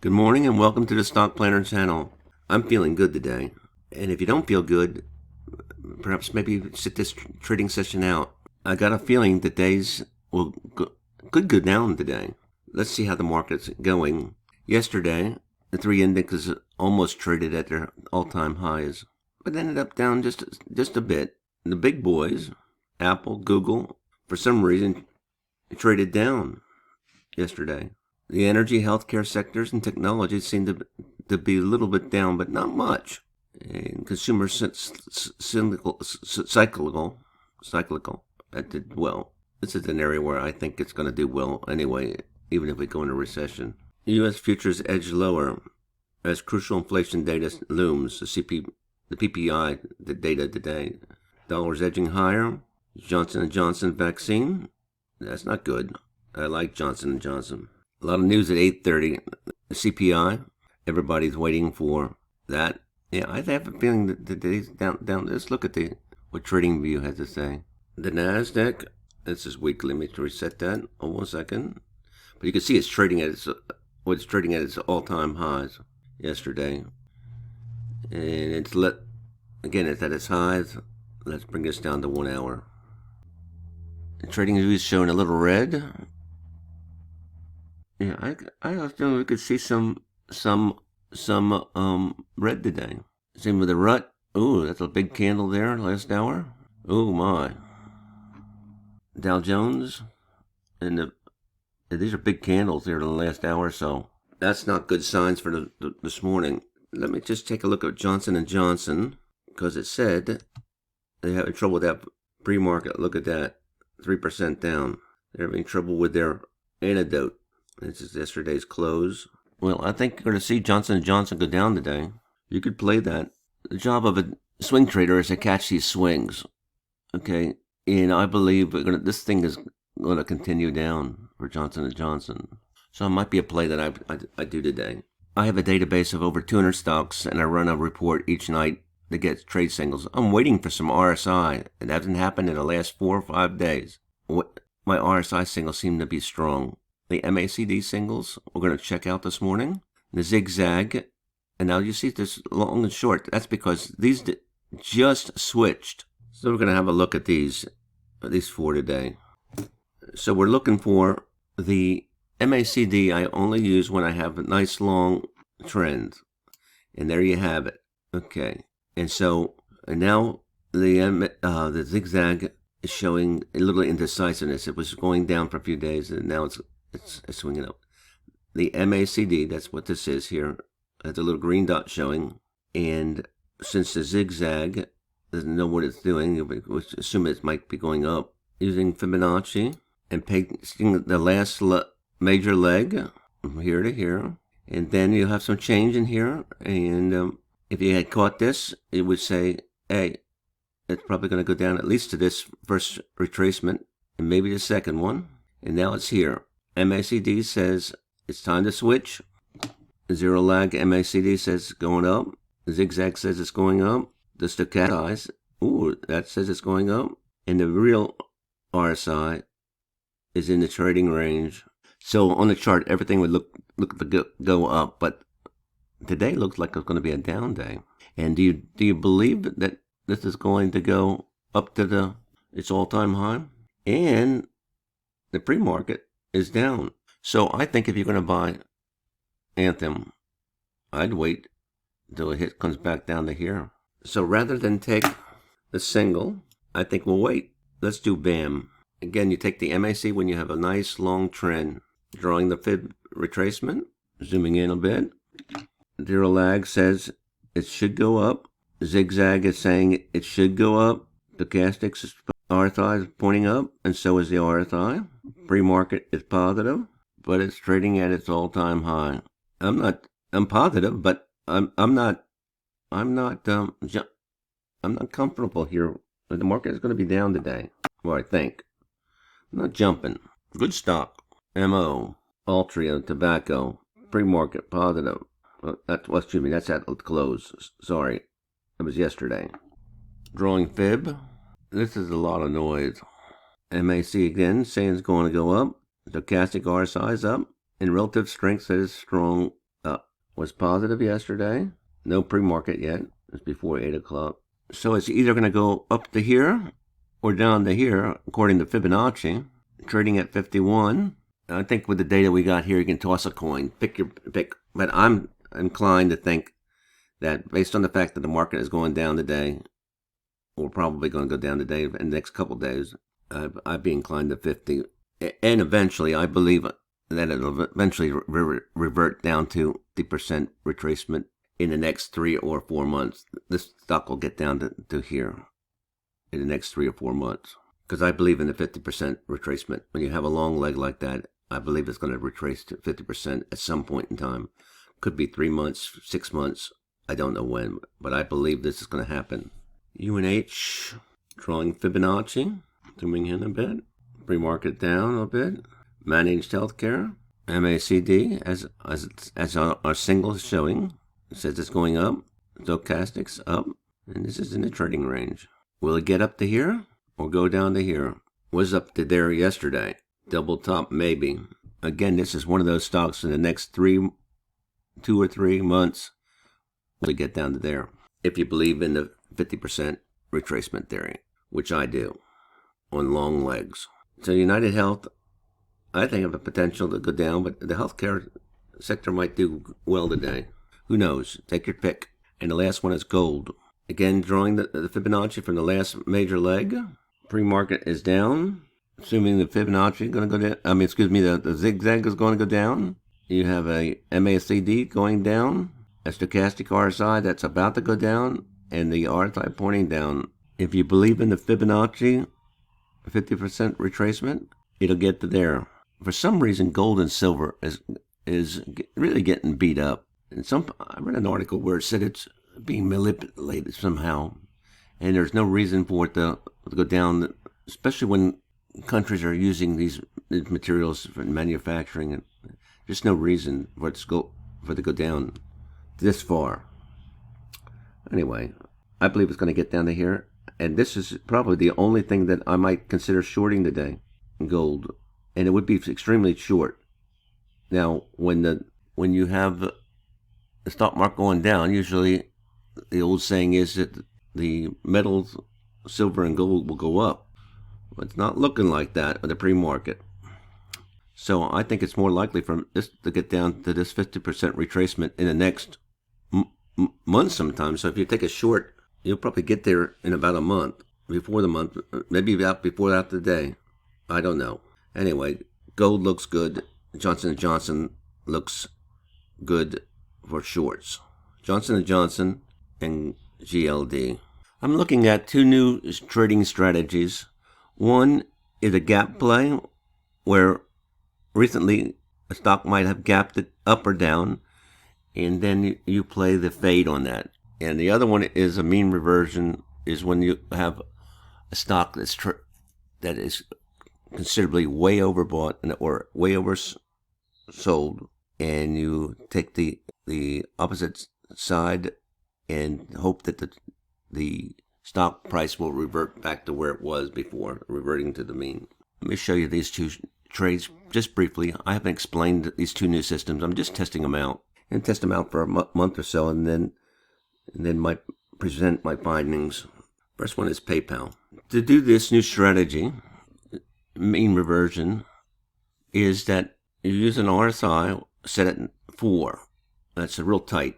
Good morning and welcome to the Stock Planner channel. I'm feeling good today. And if you don't feel good, perhaps maybe sit this trading session out. I got a feeling the days could go down today. Let's see how the market's going. Yesterday, the three indexes almost traded at their all-time highs, but ended up down just a bit. The big boys, Apple, Google, for some reason, traded down yesterday. The energy, healthcare sectors, and technology seem to be a little bit down, but not much. And consumer cyclical, that did well. This is an area where I think it's going to do well anyway, even if we go into recession. U.S. futures edge lower as crucial inflation data looms. The PPI, the data today. Dollars edging higher. Johnson & Johnson vaccine. That's not good. I like Johnson & Johnson. A lot of news at 8:30. The CPI. Everybody's waiting for that. Yeah, I have a feeling that the day's down. Let's look at what TradingView has to say. The Nasdaq. This is weekly. Let me reset that. Oh, 1 second. But you can see it's trading at its all-time highs yesterday, and it's at its highs. Let's bring this down to 1 hour. The TradingView is showing a little red. Yeah, I was feeling we could see some red today. Same with the rut. Ooh, that's a big candle there last hour. Oh my. Dow Jones and these are big candles there in the last hour or so. That's not good signs for this morning. Let me just take a look at Johnson & Johnson, because it said they're having trouble with that pre-market. Look at that, 3% down. They're having trouble with their antidote. This is yesterday's close. Well, I think you're going to see Johnson & Johnson go down today. You could play that. The job of a swing trader is to catch these swings. Okay, and I believe this thing is going to continue down for Johnson & Johnson. So it might be a play that I do today. I have a database of over 200 stocks, and I run a report each night that gets trade signals. I'm waiting for some RSI. It hasn't happened in the last 4 or 5 days. My RSI signals seem to be strong. The MACD singles we're going to check out this morning. The zigzag. And now you see this long and short. That's because these just switched. So we're going to have a look at these four today. So we're looking for the MACD. I only use when I have a nice long trend. And there you have it. Okay. And now the zigzag is showing a little indecisiveness. It was going down for a few days, and now it's swinging up. The MACD, that's what this is here. The little green dot showing. And since the zigzag doesn't know what it's doing, we assume it might be going up. Using Fibonacci and taking the last major leg from here to here. And then you'll have some change in here. And if you had caught this, it would say, hey, it's probably going to go down at least to this first retracement and maybe the second one. And now it's here. MACD says it's time to switch. Zero lag MACD says going up. Zigzag says it's going up. The stochastic, that says it's going up. And the real RSI is in the trading range. So on the chart, everything would look to go up, but today looks like it's going to be a down day. And do you believe that this is going to go up to its all-time high? And the pre-market is down. So I think if you're going to buy Anthem, I'd wait until it comes back down to here. So rather than take the single, I think we'll wait. Let's do BAM. Again, you take the MAC when you have a nice long trend, drawing the fib retracement, zooming in a bit. Zero lag says it should go up. Zigzag is saying it should go up. Stochastics RSI is pointing up, and so is the RSI. Pre-market is positive, but it's trading at its all-time high. I'm positive, but I'm not comfortable here. The market is going to be down today. Well, I think. I'm not jumping. Good stock. MO, Altria, tobacco, pre-market positive. That's at close. Sorry, it was yesterday. Drawing fib. This is a lot of noise. MAC again, saying it's going to go up. Stochastic RSI is up. And relative strength says strong was positive yesterday. No pre-market yet. It's before 8 o'clock. So it's either going to go up to here or down to here, according to Fibonacci. Trading at 51. I think with the data we got here, you can toss a coin. Pick your pick. But I'm inclined to think that based on the fact that the market is going down today, or probably going to go down today in the next couple of days, I'd be inclined to 50. And eventually, I believe that it'll eventually revert down to 50% retracement in the next 3 or 4 months. This stock will get down to here in the next 3 or 4 months. Because I believe in the 50% retracement. When you have a long leg like that, I believe it's going to retrace to 50% at some point in time. Could be 3 months, 6 months. I don't know when, but I believe this is going to happen. UNH, drawing Fibonacci, zooming in a bit. Pre-market down a bit. Managed healthcare, MACD, as our signal is showing. It says it's going up. Stochastics up. And this is in the trading range. Will it get up to here or go down to here? Was up to there yesterday. Double top, maybe. Again, this is one of those stocks in the next 2 or 3 months to get down to there. If you believe in the 50% retracement theory, which I do, on long legs. So United Health, I think have a potential to go down, but the healthcare sector might do well today. Who knows? Take your pick. And the last one is gold. Again, drawing the Fibonacci from the last major leg. Pre-market is down. Assuming the Fibonacci is going to go down. The zigzag is going to go down. You have a MACD going down. A stochastic RSI that's about to go down. And the RSI pointing down. If you believe in the Fibonacci 50% retracement, it'll get to there. For some reason, gold and silver is really getting beat up. And I read an article where it said it's being manipulated somehow, and there's no reason for it to go down, especially when countries are using these materials for manufacturing. And there's no reason for it to go down this far. Anyway, I believe it's going to get down to here. And this is probably the only thing that I might consider shorting today, gold. And it would be extremely short. Now, when you have the stock market going down, usually the old saying is that the metals, silver and gold will go up. But it's not looking like that with the pre-market. So I think it's more likely for this to get down to this 50% retracement in the next month sometime. So if you take a short, you'll probably get there in about a month, before the month, maybe about before that today. I don't know. Anyway, gold looks good. Johnson & Johnson looks good for shorts. Johnson & Johnson and GLD. I'm looking at 2 new trading strategies. One is a gap play, where recently a stock might have gapped it up or down, and then you play the fade on that. And the other one is a mean reversion, is when you have a stock that is considerably way overbought or way oversold, and you take the opposite side and hope that the stock price will revert back to where it was before, reverting to the mean. Let me show you these 2 trades just briefly. I haven't explained these 2 new systems. I'm just testing them out, and test them out for a month or so, and then might present my findings. First one is PayPal. To do this new strategy, mean reversion, is that you use an RSI set at 4. That's real tight.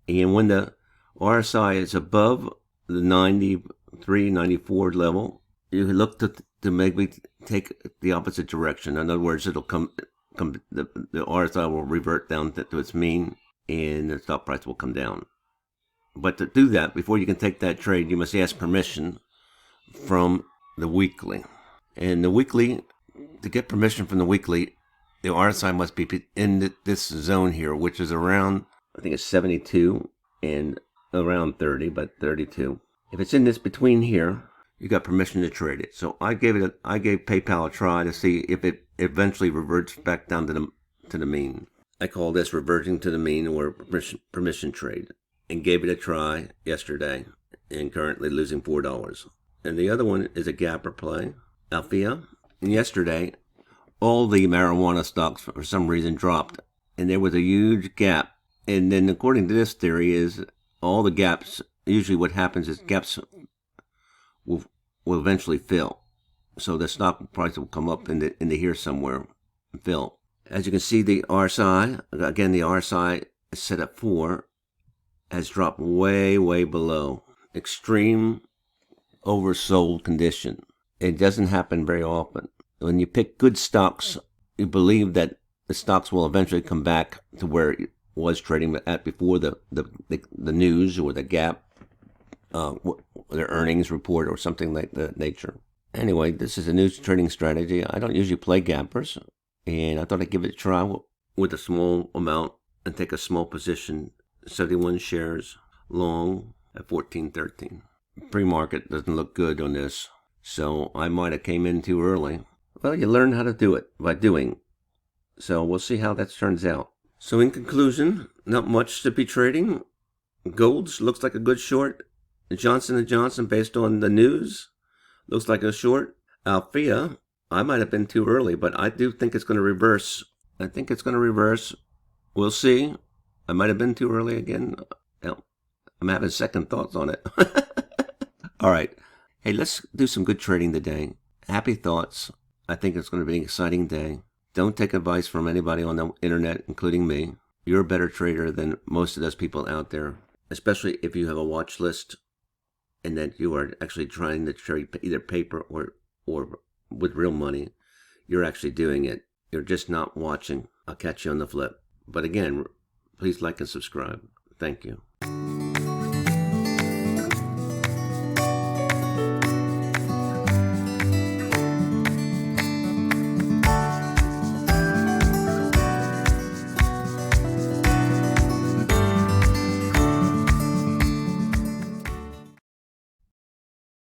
And when the RSI is above the 93, 94 level, you look to maybe take the opposite direction. In other words, it'll the RSI will revert down to its mean, and the stock price will come down. But to do that, before you can take that trade, you must ask permission from the weekly. And the weekly, to get permission from the weekly, the RSI must be in this zone here, which is around, I think it's 72 and around 30, but 32. If it's in this between here, you got permission to trade it. So I gave PayPal a try to see if it eventually reverts back down to the mean. I call this reverting to the mean, or permission trade, and gave it a try yesterday, and currently losing $4. And the other one is a gapper play, Alphea. And yesterday, all the marijuana stocks for some reason dropped, and there was a huge gap And then according to this theory is all the gaps, usually what happens is gaps will eventually fill. So the stock price will come up into here somewhere and fill. As you can see, the RSI, again, the RSI is set at 4, has dropped way, way below. Extreme oversold condition. It doesn't happen very often. When you pick good stocks, you believe that the stocks will eventually come back to where it was trading at before the news or the gap, their earnings report or something like that nature. Anyway, this is a new trading strategy. I don't usually play gappers, and I thought I'd give it a try with a small amount and take a small position, 71 shares long at 14.13. Pre-market doesn't look good on this, so I might have came in too early. Well, you learn how to do it by doing. So we'll see how that turns out. So in conclusion, not much to be trading. Golds looks like a good short. Johnson & Johnson, based on the news, looks like a short. Althea, I might have been too early, but I do think it's going to reverse. I think it's going to reverse. We'll see. I might have been too early again. I'm having second thoughts on it. All right. Hey, let's do some good trading today. Happy thoughts. I think it's going to be an exciting day. Don't take advice from anybody on the internet, including me. You're a better trader than most of those people out there, especially if you have a watch list and that you are actually trying to trade either paper or with real money. You're actually doing it. You're just not watching. I'll catch you on the flip. But again, please like and subscribe. Thank you.